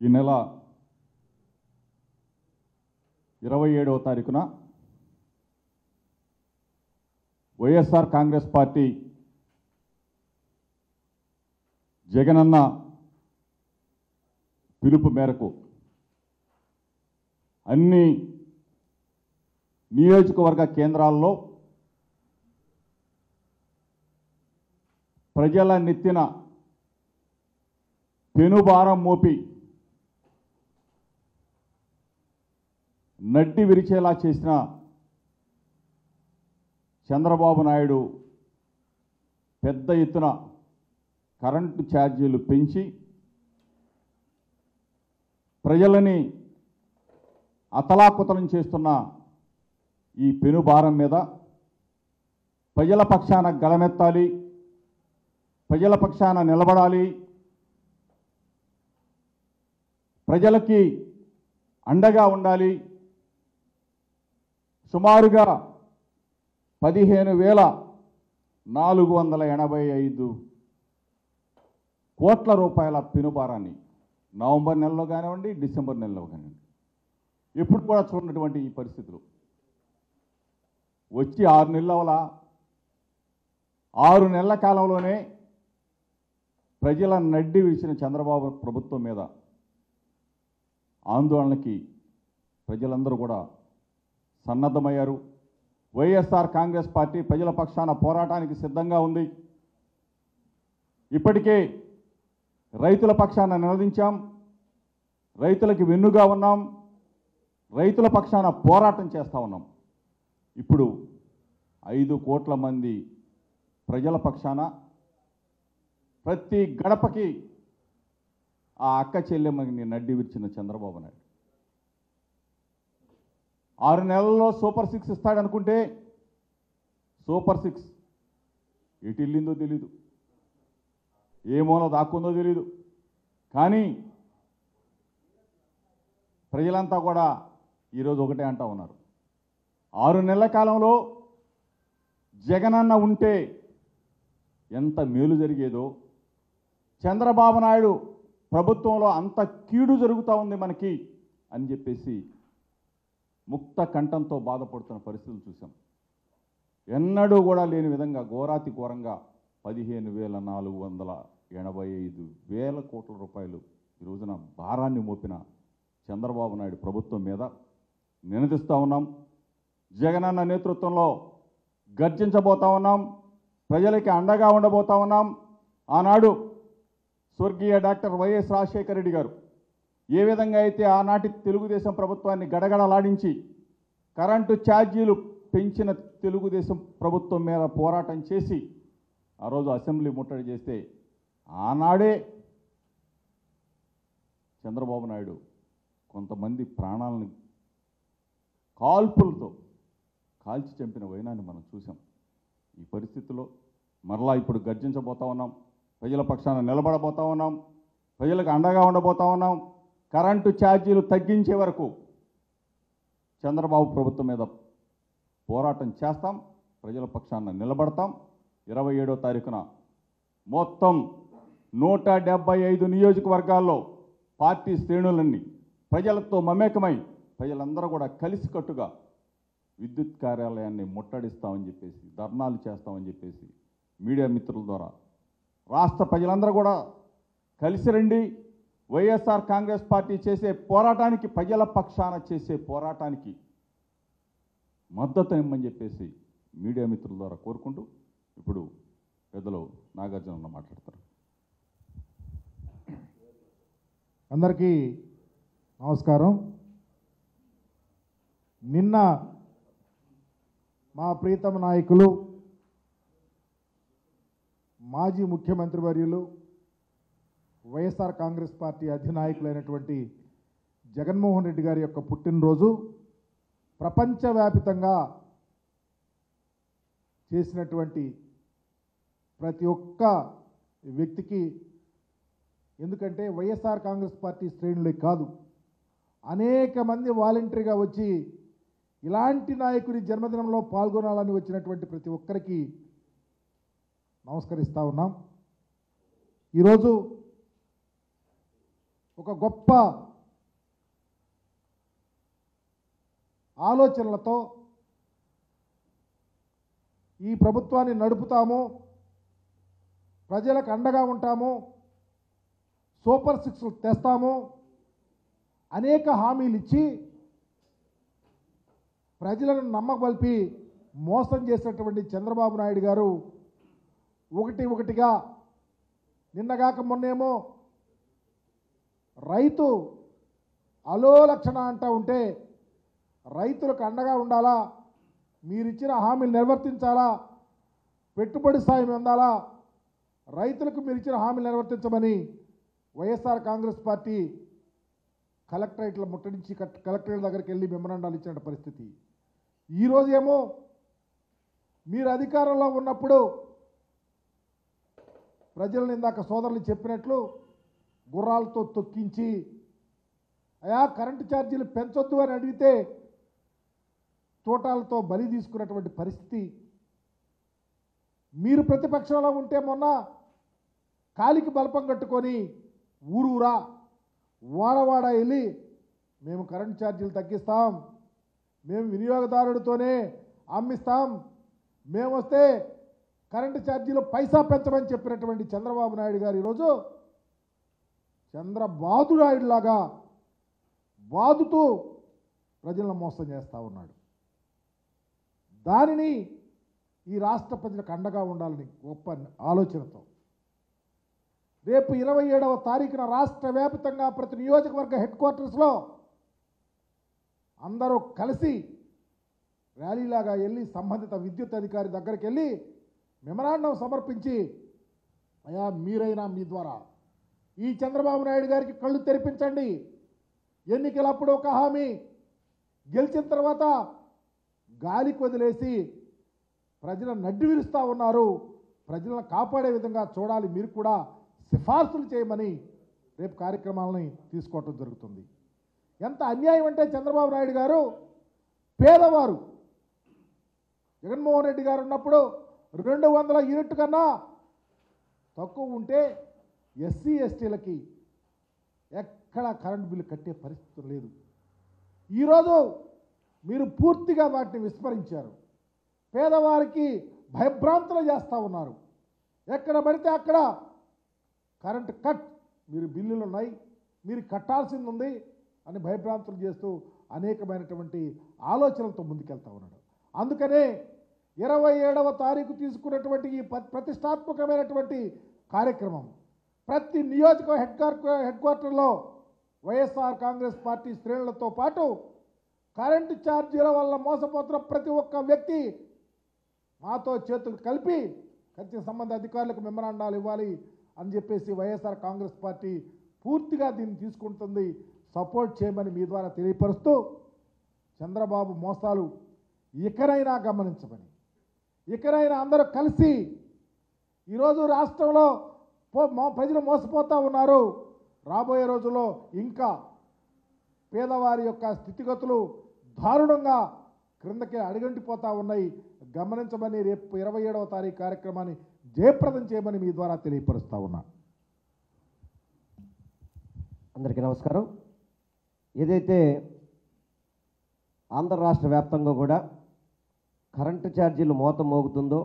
ఈ నెల 27వ తారీఖున వైఎస్ఆర్ కాంగ్రెస్ పార్టీ జగనన్న పిలుపు మేరకు అన్ని నియోజకవర్గ కేంద్రాల్లో ప్రజల నెత్తిన పెనుభారం మోపి నడ్డి విరిచేలా చేసిన చంద్రబాబు నాయుడు పెద్ద ఎత్తున కరెంటు ఛార్జీలు పెంచి ప్రజలని అతలాకుతలం చేస్తున్న ఈ పెనుభారం మీద ప్రజల పక్షాన గళమెత్తాలి, ప్రజల పక్షాన నిలబడాలి, ప్రజలకి అండగా ఉండాలి. సుమారుగా 15,485 కోట్ల రూపాయల పెనుభారాన్ని నవంబర్ నెలలో కానివ్వండి, డిసెంబర్ నెలలో కానివ్వండి, ఎప్పుడు కూడా చూడనటువంటి ఈ పరిస్థితులు వచ్చి 6 నెలల 6 నెలల కాలంలోనే ప్రజల నడ్డి విరిచిన చంద్రబాబు ప్రభుత్వం మీద ఆందోళనకి ప్రజలందరూ కూడా సన్నద్ధమయ్యారు. వైఎస్ఆర్ కాంగ్రెస్ పార్టీ ప్రజల పక్షాన పోరాటానికి సిద్ధంగా ఉంది. ఇప్పటికే రైతుల పక్షాన నిలదించాం, రైతులకి వెన్నుగా ఉన్నాం, రైతుల పక్షాన పోరాటం చేస్తూ ఉన్నాం. ఇప్పుడు 5 కోట్ల మంది ప్రజల పక్షాన ప్రతి గడపకి ఆ అక్క చెల్లెమ్మని నడ్డి విరిచిన చంద్రబాబు నాయుడు 6 నెలల్లో సూపర్ 6 ఇస్తాడనుకుంటే సూపర్ 6 ఎటు వెళ్ళిందో తెలీదు, ఏ మూల దాక్కుందో తెలీదు. కానీ ప్రజలంతా కూడా ఈరోజు ఒకటే అంటూ ఉన్నారు, 6 నెలల కాలంలో జగనన్న ఉంటే ఎంత మేలు జరిగేదో, చంద్రబాబు నాయుడు ప్రభుత్వంలో అంత కీడు జరుగుతూ ఉంది మనకి అని చెప్పేసి ముక్త కంఠంతో బాధపడుతున్న పరిస్థితులు చూసాం. ఎన్నడూ కూడా లేని విధంగా ఘోరాతి ఘోరంగా 15,485 కోట్ల రూపాయలు ఈ రోజున భారాన్ని మోపిన చంద్రబాబు నాయుడు ప్రభుత్వం మీద నినదిస్తూ ఉన్నాం. జగనన్న నేతృత్వంలో గర్జించబోతా ఉన్నాం, ప్రజలకి అండగా ఉండబోతా ఉన్నాం. ఆనాడు స్వర్గీయ డాక్టర్ వైఎస్ రాజశేఖర రెడ్డి గారు ఏ విధంగా అయితే ఆనాటి తెలుగుదేశం ప్రభుత్వాన్ని గడగడలాడించి కరెంటు ఛార్జీలు పెంచిన తెలుగుదేశం ప్రభుత్వం మీద పోరాటం చేసి ఆ రోజు అసెంబ్లీ ముట్టడి చేస్తే ఆనాడే చంద్రబాబు నాయుడు కొంతమంది ప్రాణాలను కాల్పులతో కాల్చి చంపిన వైనాన్ని మనం చూసాం. ఈ పరిస్థితుల్లో మరలా ఇప్పుడు గర్జించబోతా ఉన్నాం, ప్రజల పక్షాన నిలబడబోతా ఉన్నాం, ప్రజలకు అండగా ఉండబోతా ఉన్నాం. కరెంటు ఛార్జీలు తగ్గించే వరకు చంద్రబాబు ప్రభుత్వం మీద పోరాటం చేస్తాం, ప్రజల పక్షాన నిలబడతాం. 27వ తారీఖున మొత్తం 175 నియోజకవర్గాల్లో పార్టీ శ్రేణులన్నీ ప్రజలతో మమేకమై ప్రజలందరూ కూడా కలిసికట్టుగా విద్యుత్ కార్యాలయాన్ని ముట్టడిస్తామని చెప్పేసి, ధర్నాలు చేస్తామని చెప్పేసి మీడియా మిత్రుల ద్వారా రాష్ట్ర ప్రజలందరూ కూడా కలిసి రండి, వైఎస్ఆర్ కాంగ్రెస్ పార్టీ చేసే పోరాటానికి, ప్రజల పక్షాన చేసే పోరాటానికి మద్దతు ఇమ్మని చెప్పేసి మీడియా మిత్రుల ద్వారా కోరుకుంటూ ఇప్పుడు పెద్దలు నాగార్జున మాట్లాడతారు. అందరికీ నమస్కారం. నిన్న మా ప్రీతమ నాయకులు మాజీ ముఖ్యమంత్రి వర్యులు వైఎస్ఆర్ కాంగ్రెస్ పార్టీ అధినాయకులైనటువంటి జగన్మోహన్ రెడ్డి గారి యొక్క పుట్టినరోజు ప్రపంచవ్యాపితంగా చేసినటువంటి ప్రతి ఒక్క వ్యక్తికి, ఎందుకంటే వైఎస్ఆర్ కాంగ్రెస్ పార్టీ శ్రేణులే కాదు, అనేక మంది వాలంటరీగా వచ్చి ఇలాంటి నాయకుడి జన్మదినంలో పాల్గొనాలని వచ్చినటువంటి ప్రతి ఒక్కరికి నమస్కరిస్తూ ఉన్నాం. ఈరోజు ఒక గొప్ప ఆలోచనలతో ఈ ప్రభుత్వాన్ని నడుపుతాము, ప్రజలకు అండగా ఉంటాము, సూపర్ సిక్స్ తెస్తాము, అనేక హామీలు ఇచ్చి ప్రజలను నమ్మబలిపి మోసం చేసినటువంటి చంద్రబాబు నాయుడు గారు ఒకటిగా నిన్నగాక మొన్నేమో రైతు అలోలక్షణ అంటూ ఉంటే రైతులకు అండగా ఉండాలా, మీరిచ్చిన హామీలు నిర్వర్తించాలా, పెట్టుబడి సాయం అందాలా, రైతులకు మీరు ఇచ్చిన హామీలు నిర్వర్తించమని వైఎస్ఆర్ కాంగ్రెస్ పార్టీ కలెక్టరేట్ల ముట్టడించి కలెక్టరేట్ దగ్గరికి వెళ్ళి మెమరాండాలు ఇచ్చిన పరిస్థితి. ఈరోజు ఏమో మీరు అధికారంలో ఉన్నప్పుడు ప్రజలను ఇందాక సోదరులు చెప్పినట్లు గుర్రాలతో తొక్కించి అయా కరెంటు ఛార్జీలు పెంచొద్దు అని అడిగితే తోటాలతో బలి తీసుకున్నటువంటి పరిస్థితి. మీరు ప్రతిపక్షంలో ఉంటే మొన్న కాలికి బలపం కట్టుకొని ఊరూరా వాడవాడ వెళ్ళి మేము కరెంటు ఛార్జీలు తగ్గిస్తాం, మేము వినియోగదారుడితోనే అమ్మిస్తాం, మేము వస్తే కరెంటు ఛార్జీలు పైసా పెంచమని చెప్పినటువంటి చంద్రబాబు నాయుడు గారు ఈరోజు చంద్రబాబు నాయుడు లాగా బాదుతూ ప్రజలను మోసం చేస్తూ ఉన్నాడు. దానిని ఈ రాష్ట్ర ప్రజలకు అండగా ఉండాలని గొప్ప ఆలోచనతో రేపు 27వ తారీఖున రాష్ట్ర వ్యాప్తంగా ప్రతి నియోజకవర్గ హెడ్ క్వార్టర్స్లో అందరూ కలిసి ర్యాలీలాగా వెళ్ళి సంబంధిత విద్యుత్ అధికారి దగ్గరికి వెళ్ళి మెమరాండం సమర్పించి అయా మీరైనా మీ ద్వారా ఈ చంద్రబాబు నాయుడు గారికి కళ్ళు తెరిపించండి, ఎన్నికలప్పుడు ఒక హామీ గెలిచిన తర్వాత గాలికి వదిలేసి ప్రజలను నడ్డి విరుస్తూ ఉన్నారు, ప్రజలను కాపాడే విధంగా చూడాలి, మీరు కూడా సిఫార్సులు చేయమని రేపు కార్యక్రమాలని తీసుకోవటం జరుగుతుంది. ఎంత అన్యాయం అంటే చంద్రబాబు నాయుడు గారు పేదవారు జగన్మోహన్ రెడ్డి గారు ఉన్నప్పుడు 200 యూనిట్ కన్నా తక్కువ ఉంటే ఎస్సీ ఎస్టీలకి ఎక్కడ కరెంట్ బిల్లు కట్టే పరిస్థితి లేదు. ఈరోజు మీరు పూర్తిగా వాటిని విస్మరించారు, పేదవారికి భయభ్రాంతులు చేస్తూ ఉన్నారు. ఎక్కడ పడితే అక్కడ కరెంట్ కట్, మీరు బిల్లులు ఉన్నాయి, మీరు కట్టాల్సింది ఉంది అని భయభ్రాంతులు చేస్తూ అనేకమైనటువంటి ఆలోచనలతో ముందుకెళ్తా ఉన్నాడు. అందుకనే 27వ తారీఖు తీసుకున్నటువంటి ఈ ప్రతిష్టాత్మకమైనటువంటి కార్యక్రమం ప్రతి నియోజక హెడ్ క్వార్టర్లో వైఎస్ఆర్ కాంగ్రెస్ పార్టీ శ్రేణులతో పాటు కరెంటు ఛార్జీల వల్ల మోసపోతున్న ప్రతి ఒక్క వ్యక్తి మాతో చేతులు కలిపి ఖచ్చితంగా సంబంధ అధికారులకు మెమరాండాలు ఇవ్వాలి అని చెప్పేసి వైఎస్ఆర్ కాంగ్రెస్ పార్టీ పూర్తిగా దీన్ని తీసుకుంటుంది, సపోర్ట్ చేయమని మీ ద్వారా తెలియపరుస్తూ చంద్రబాబు మోసాలు ఇకనైనా గమనించమని, ఇకనైనా అందరూ కలిసి ఈరోజు రాష్ట్రంలో ప్రజలు మోసపోతూ ఉన్నారు, రాబోయే రోజుల్లో ఇంకా పేదవారి యొక్క స్థితిగతులు దారుణంగా క్రిందకి అడుగంటిపోతూ ఉన్నాయి, గమనించమని రేపు 27వ తారీఖు కార్యక్రమాన్ని జయప్రదం చేయమని మీ ద్వారా తెలియపరుస్తూ ఉన్నా. అందరికీ నమస్కారం. ఏదైతే ఆంధ్ర రాష్ట్ర వ్యాప్తంగా కూడా కరెంటు ఛార్జీలు మోత మోగుతుందో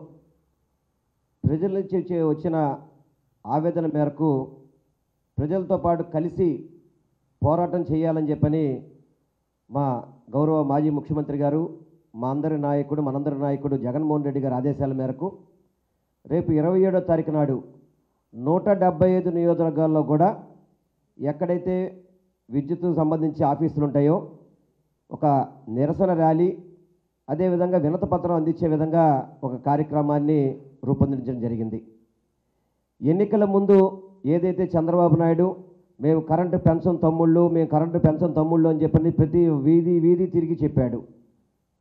ప్రజల నుంచి వచ్చిన ఆవేదన మేరకు ప్రజలతో పాటు కలిసి పోరాటం చేయాలని చెప్పని మా గౌరవ మాజీ ముఖ్యమంత్రి గారు, మా అందరి నాయకుడు, మనందరి నాయకుడు జగన్మోహన్ రెడ్డి గారి ఆదేశాల మేరకు రేపు 27వ తారీఖు నాడు 175 నియోజకవర్గాల్లో కూడా ఎక్కడైతే విద్యుత్తుకు సంబంధించి ఆఫీసులు ఉంటాయో ఒక నిరసన ర్యాలీ, అదేవిధంగా వినతిపత్రం అందించే విధంగా ఒక కార్యక్రమాన్ని రూపొందించడం జరిగింది. ఎన్నికల ముందు ఏదైతే చంద్రబాబు నాయుడు మేము కరెంటు పెన్షన్ తమ్ముళ్ళు, మేము కరెంటు పెన్షన్ తమ్ముళ్ళు అని చెప్పని ప్రతి వీధి తిరిగి చెప్పాడు.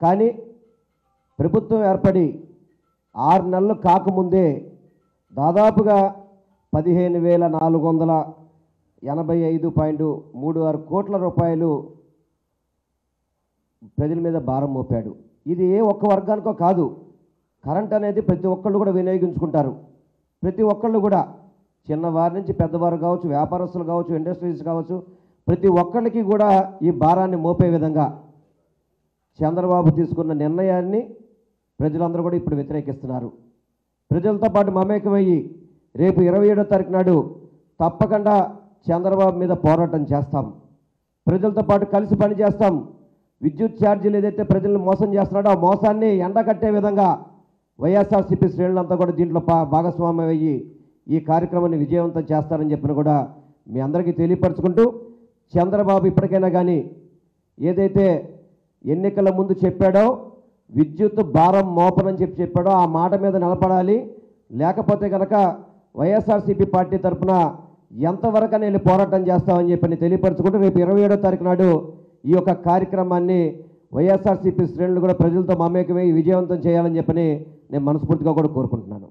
కానీ ప్రభుత్వం ఏర్పడి 6 నెలలు కాకముందే దాదాపుగా 15,485.36 కోట్ల రూపాయలు ప్రజల మీద భారం మోపాడు. ఇది ఏ ఒక్క వర్గానికో కాదు, కరెంట్ అనేది ప్రతి ఒక్కళ్ళు కూడా వినియోగించుకుంటారు. ప్రతి ఒక్కళ్ళు కూడా చిన్నవారి నుంచి పెద్దవారు కావచ్చు, వ్యాపారస్తులు కావచ్చు, ఇండస్ట్రీస్ కావచ్చు, ప్రతి ఒక్కరికి కూడా ఈ భారాన్ని మోపే విధంగా చంద్రబాబు తీసుకున్న నిర్ణయాన్ని ప్రజలందరూ కూడా ఇప్పుడు వ్యతిరేకిస్తున్నారు. ప్రజలతో పాటు మమేకమయ్యి రేపు 27వ తారీఖు నాడు తప్పకుండా చంద్రబాబు మీద పోరాటం చేస్తాం. ప్రజలతో పాటు కలిసి పనిచేస్తాం. విద్యుత్ ఛార్జీలు ఏదైతే ప్రజలను మోసం చేస్తున్నాడో ఆ మోసాన్ని ఎండగట్టే విధంగా వైఎస్ఆర్సీపీ శ్రేణులంతా కూడా దీంట్లో భాగస్వామ్యం అయ్యి ఈ కార్యక్రమాన్ని విజయవంతం చేస్తారని చెప్పిన కూడా మీ అందరికీ తెలియపరచుకుంటూ, చంద్రబాబు ఇప్పటికైనా కానీ ఏదైతే ఎన్నికల ముందు చెప్పాడో విద్యుత్ భారం మోపనని చెప్పాడో ఆ మాట మీద నిలబడాలి. లేకపోతే కనుక వైఎస్ఆర్సీపీ పార్టీ తరఫున ఎంతవరకని వెళ్ళి పోరాటం చేస్తామని చెప్పని తెలియపరచుకుంటూ రేపు 27వ తారీఖు నాడు ఈ యొక్క కార్యక్రమాన్ని వైఎస్ఆర్సీపీ శ్రేణులు కూడా ప్రజలతో మమేకమై విజయవంతం చేయాలని చెప్పని నేను మనస్ఫూర్తిగా కూడా కోరుకుంటున్నాను.